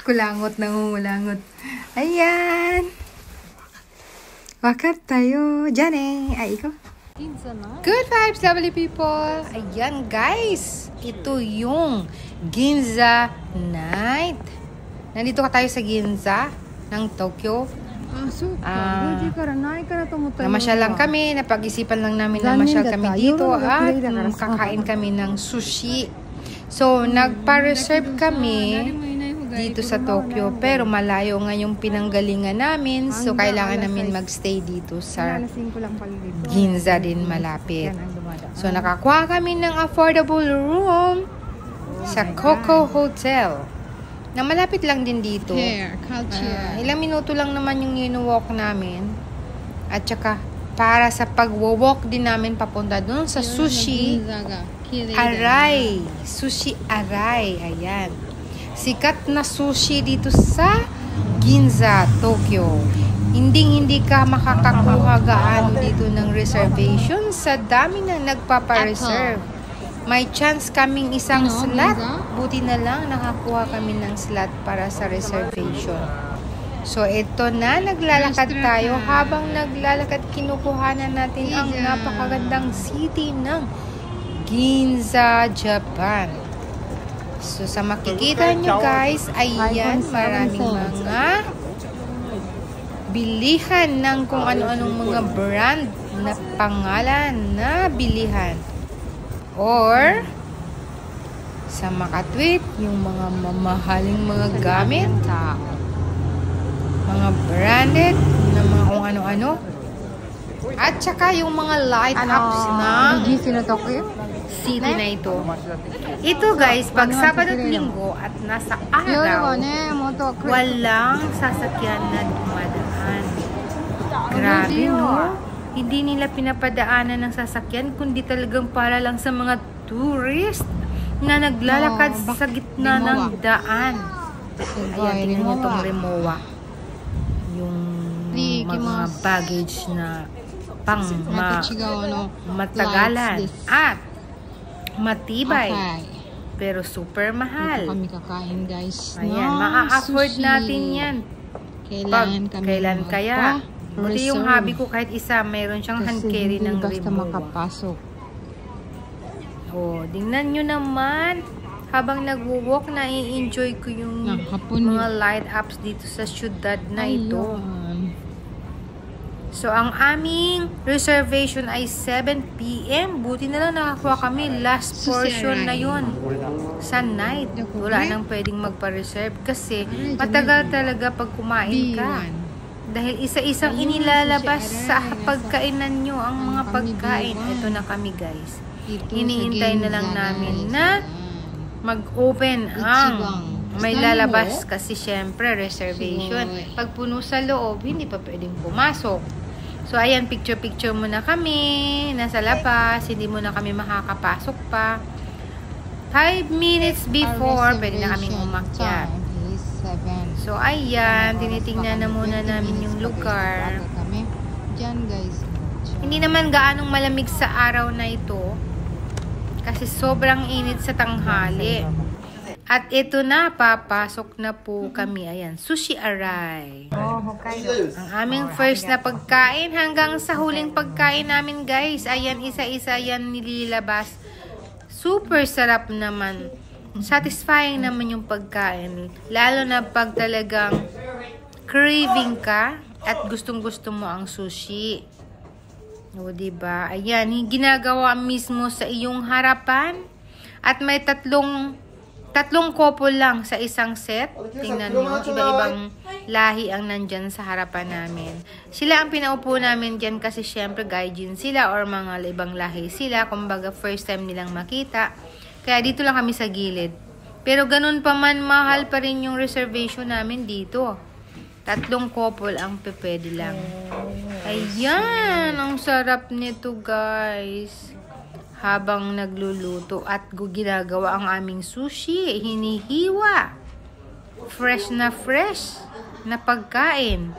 Kulangot na ngulangot. Ayan. Wakar tayo. Diyan eh. Ay, ikaw. Good vibes, lovely people. Ayan, guys. Ito yung Ginza night. Nandito ka tayo sa Ginza ng Tokyo. Namasyal lang kami. Napag-isipan lang namin na masyal kami dito at kakain kami ng sushi. So, nagpa-reserve kami dito sa Tokyo, pero malayo nga yung pinanggalingan namin, so kailangan namin magstay dito sa Ginza din malapit. So nakakuha kami ng affordable room sa Coco Hotel na malapit lang din dito. Ilang minuto lang naman yung walk namin, at saka para sa pag-walk din namin papunta doon sa Sushi Arai. Sushi Arai, ayan. Sikat na sushi dito sa Ginza, Tokyo. Hindi ka makakakuha gaano dito ng reservation sa dami na nagpapa-reserve. May chance kaming isang slot. Buti na lang nakakuha kami ng slot para sa reservation. So, ito na. Naglalakad tayo. Habang naglalakad, kinukuhanan natin ang napakagandang city ng Ginza, Japan. So, sa makikita nyo guys, ayan, maraming mga bilihan ng kung ano-anong mga brand na pangalan na bilihan. Or, sa makatwit, yung mga mamahaling mga gamit, mga branded na mga kung ano-ano. At saka yung mga light ups na city na ito. Ito guys, pag Sabado at Linggo at nasa araw, walang sasakyan na dumadaan. Grabe, no? Hindi nila pinapadaanan ng sasakyan, kundi talagang para lang sa mga tourist na naglalakad sa gitna ng daan. Ayan, tingnan nyo itong Rimowa. Yung mga baggage na pang matagalan at matibay. Pero super mahal. Ito kami kakain guys. Ayan, maa-afford natin yan. Kailan kaya? Buti yung hobby ko kahit isa, mayroon siyang hand carry ng basta Rimowa. makapasok. Oh, tingnan nyo naman. Habang nag-walk, nai-enjoy ko yung mga light ups dito sa syudad na ito. So, ang aming reservation ay 7 PM. Buti na lang nakakuha kami. Last portion na yun. Sa night. Wala nang pwedeng magpa-reserve. Kasi, matagal talaga pag kumain ka. Dahil isa-isang inilalabas sa pagkainan nyo ang mga pagkain. Ito na kami, guys. Iniintay na lang namin na mag-open ang may lalabas kasi syempre reservation. Pag puno sa loob, hindi pa pwedeng pumasok. So, ayan, picture-picture muna kami. Nasa labas. Hindi muna kami makakapasok pa. 5 minutes before, pwede na kaming umakyat. So, ayan. Tinitingnan na muna namin yung lugar. Hindi naman gaanong malamig sa araw na ito. Kasi sobrang init sa tanghali. At ito na, papasok na po kami. Ayan, Sushi Arai. Ang aming first na pagkain hanggang sa huling pagkain namin, guys. Ayan, isa-isa yan nililabas. Super sarap naman. Satisfying naman yung pagkain. Lalo na pag talagang craving ka at gustong-gusto mo ang sushi. O, diba? Ayan, ginagawa mismo sa iyong harapan. At may tatlong couple lang sa isang set. Tingnan nyo, iba-ibang lahi ang nandyan sa harapan namin. Sila ang pinaupo namin dyan kasi syempre gaijin sila or mga ibang lahi sila. Kumbaga first time nilang makita. Kaya dito lang kami sa gilid. Pero ganun pa man, mahal pa rin yung reservation namin dito. 3 couple ang pwede lang. Ayan, ang sarap nito guys. Habang nagluluto at ginagawa ang aming sushi, hinihiwa. Fresh na pagkain.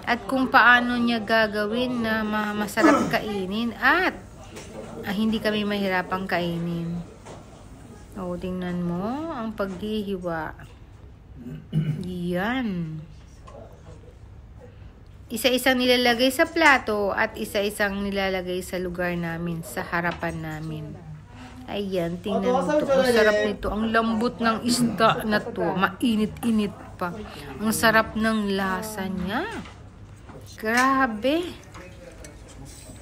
At kung paano niya gagawin na masarap kainin at hindi kami mahirapang kainin. O, tingnan mo ang paghihiwa. Yan. Isa-isang nilalagay sa plato at isa-isang nilalagay sa lugar namin, sa harapan namin. Ayan, tingnan mo to. Ang sarap nito. Ang lambot ng isda na to. Mainit-init pa. Ang sarap ng lasa niya. Grabe.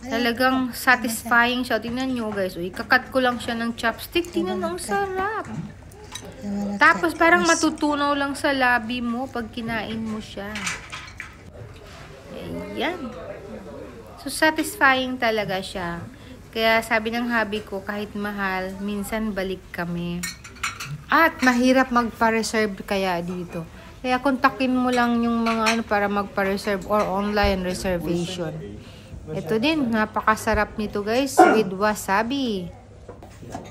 Talagang satisfying siya. Tingnan nyo guys. Uy, kakat ko lang siya ng chopstick. Tingnan mo, ang sarap. Tapos parang matutunaw lang sa labi mo pag kinain mo siya. Ayan. So, satisfying talaga siya. Kaya sabi ng hubby ko, kahit mahal, minsan balik kami. At mahirap magpa-reserve kaya dito. Kaya kontakin mo lang yung mga para magpa-reserve or online reservation. Ito din, napakasarap nito guys, with wasabi.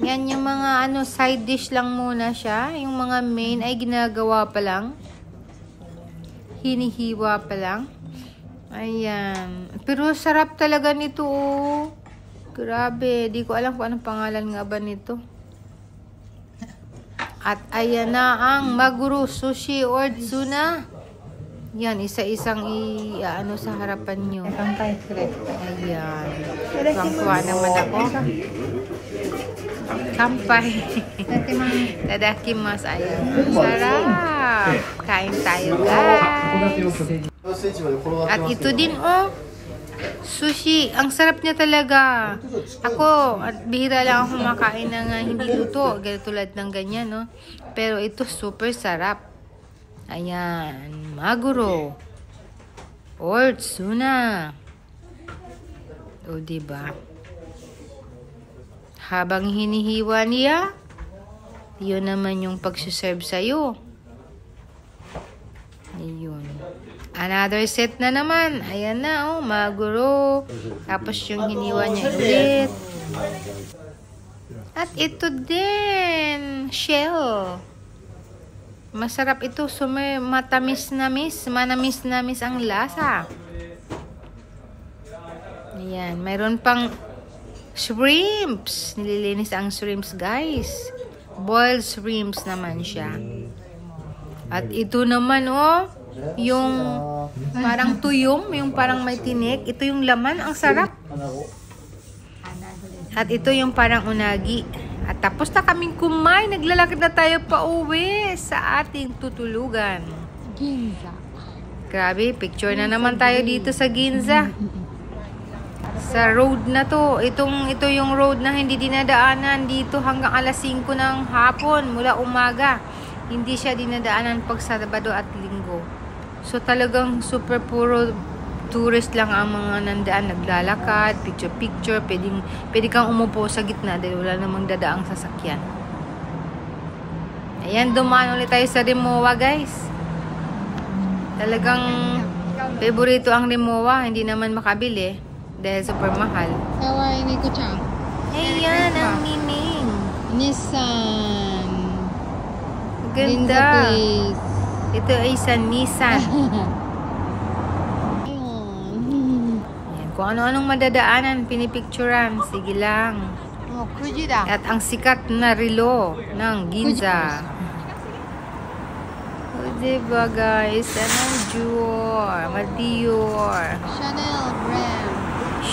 Yan yung mga side dish lang muna siya. Yung mga main ay ginagawa pa lang. Hinihiwa pa lang. Ayan. Pero sarap talaga nito. Oh. Grabe. Di ko alam kung anong pangalan nga ba nito. At ayan na ang maguro sushi or tuna. Yan, isa-isang sa harapan nyo. Ayan. Tuwang-tuwa naman ako. Kampay. Tadakimasu. Ayan. Sarap. Kain tayo, guys. At ito din, sushi. Ang sarap niya talaga. Ako, at bihira lang ako makain ng hindi luto. Tulad ng ganyan, no? Pero ito, super sarap. Ayan, maguro or tuna. O, diba? Habang hinihiwa niya, yun naman yung pagsuserve sa'yo. Ayun. Another set na naman. Ayan na, maguro. Tapos yung hiniwa niya ulit. At ito din, shell. Masarap ito. Matamis-namis. Manamis-namis ang lasa. Ayan. Mayroon pang shrimps. Nililinis ang shrimps, guys. Boiled shrimps naman siya. At ito naman, yung parang tuyong, yung parang may tinik. Ito yung laman. Ang sarap. At ito yung parang unagi. At tapos na kaming kumain. Naglalakad na tayo pa uwi sa ating tutulugan. Ginza. Grabe, picture na naman tayo dito sa Ginza. Sa road na to. Ito yung road na hindi dinadaanan dito hanggang alas 5 ng hapon mula umaga. Hindi siya dinadaanan pag Sabado at Linggo. So talagang super puro tourist lang ang mga nandaan, naglalakad, picture-picture, pwede kang umupo sa gitna dahil wala namang dadaang sasakyan. Ayan, dumaan ulit tayo sa Rimowa, guys. Talagang favorito ang Rimowa, hindi naman makabili dahil super mahal. Kawai Nico-chan. Ayan, ang nining. Nissan. Ganda. Ginza, please. Ito ay sa Nissan. Kung ano-anong madadaanan, pinipicturan. Sige lang. Oh, Kujira. At ang sikat na relo ng Ginza. O, diba guys? Anong Dior? Madior. Chanel brand.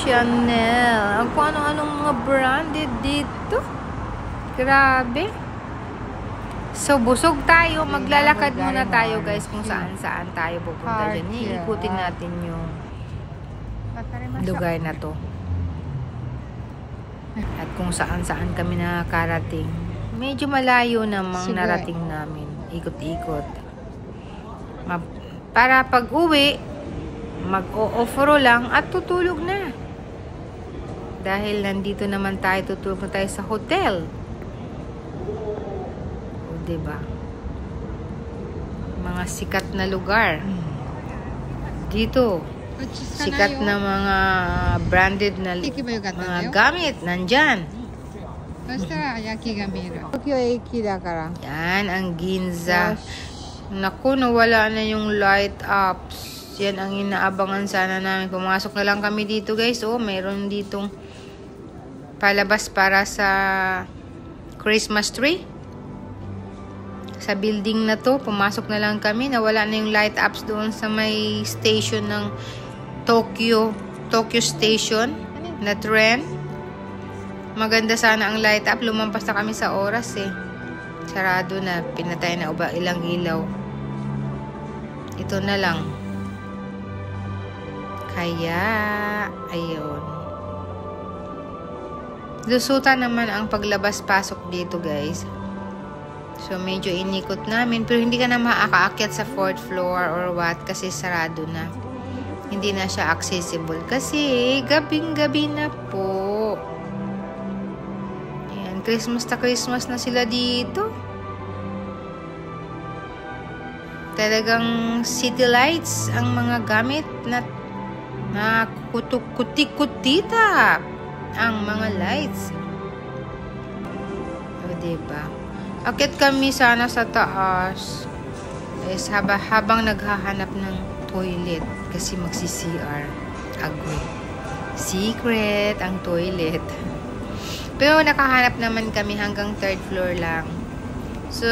Chanel. Ang kung ano-anong mga branded dito. Grabe. So, busog tayo. Maglalakad muna tayo guys kung saan-saan tayo pupunta dyan. Iikutin natin yung lugar na to. At kung saan-saan kami nakakarating. Medyo malayo namang narating namin. Ikot-ikot. Para pag uwi, mag-o-offro lang at tutulog na. Dahil nandito naman tayo, tutulog na tayo sa hotel. O, diba? Mga sikat na lugar. Dito. Sikat na mga branded na mga gamit nandyan. Yan ang Ginza. Naku, nawala na yung light ups. Yan ang inaabangan sana namin. Pumasok na lang kami dito guys. Mayroon ditong palabas para sa Christmas tree. sa building na to. Pumasok na lang kami. Nawala na yung light ups doon sa may station ng Tokyo Station na tren. Maganda sana ang light up. Lumampas na kami sa oras eh. Sarado na. Pinatay na ilang ilaw. Ito na lang. Kaya, ayun. Lusutan naman ang paglabas-pasok dito, guys. So, medyo inikot namin. Pero hindi ka na makakaakyat sa 4th floor or what kasi sarado na. Hindi na siya accessible kasi gabing-gabi na po. Ayan, Christmas na sila dito. Talagang city lights ang mga gamit na kutik-kutita ang mga lights. O, diba? Akit kami sana sa taas. Habang naghahanap ng toilet. Kasi magsi-CR. Agoy. Secret ang toilet. Pero nakahanap naman kami hanggang 3rd floor lang. So,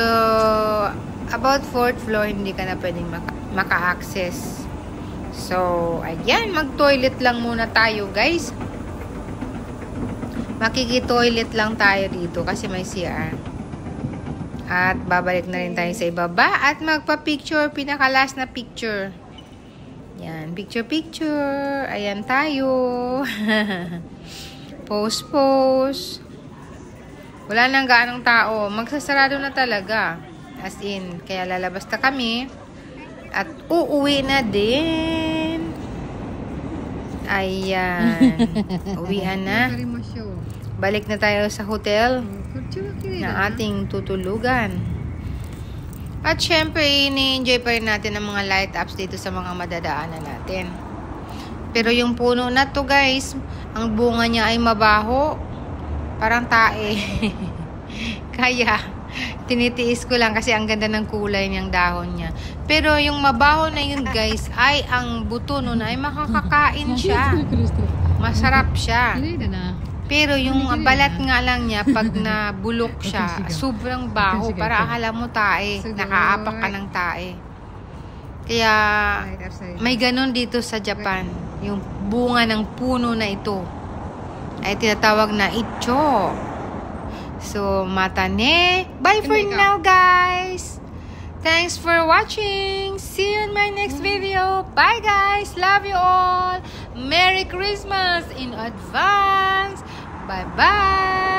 about 4th floor, hindi ka na pwedeng maka-access. So, ayan. Mag-toilet lang muna tayo, guys. Makiki-toilet lang tayo dito kasi may CR. At babalik na rin tayo sa ibaba at magpa-picture, pinaka-last na picture. Yan, picture. Ayan tayo. Pose. Wala nang gaanong tao. Magsasarado na talaga. As in, kaya lalabas na kami. At uuwi na din. Ayan. Uwian na. Balik na tayo sa hotel na ating tutulugan. At syempre, ini-enjoy pa rin natin ang mga light ups dito sa mga madadaanan natin. Pero yung puno na to, guys, ang bunga niya ay mabaho. Parang tae. Kaya, tinitiis ko lang kasi ang ganda ng kulay niyang dahon niya. Pero yung mabaho na yun, guys, ay ang buto nun ay makakakain siya. Masarap siya. Pero yung balat nga lang niya, pag nabulok siya, sobrang baho. Para akala mo tae. Nakaapak ka ng tae. Kaya, may ganun dito sa Japan. Yung bunga ng puno na ito ay tinatawag na icho. So, matane. Bye for now, guys. Thanks for watching. See you in my next video. Bye, guys. Love you all. Merry Christmas in advance. Bye-bye.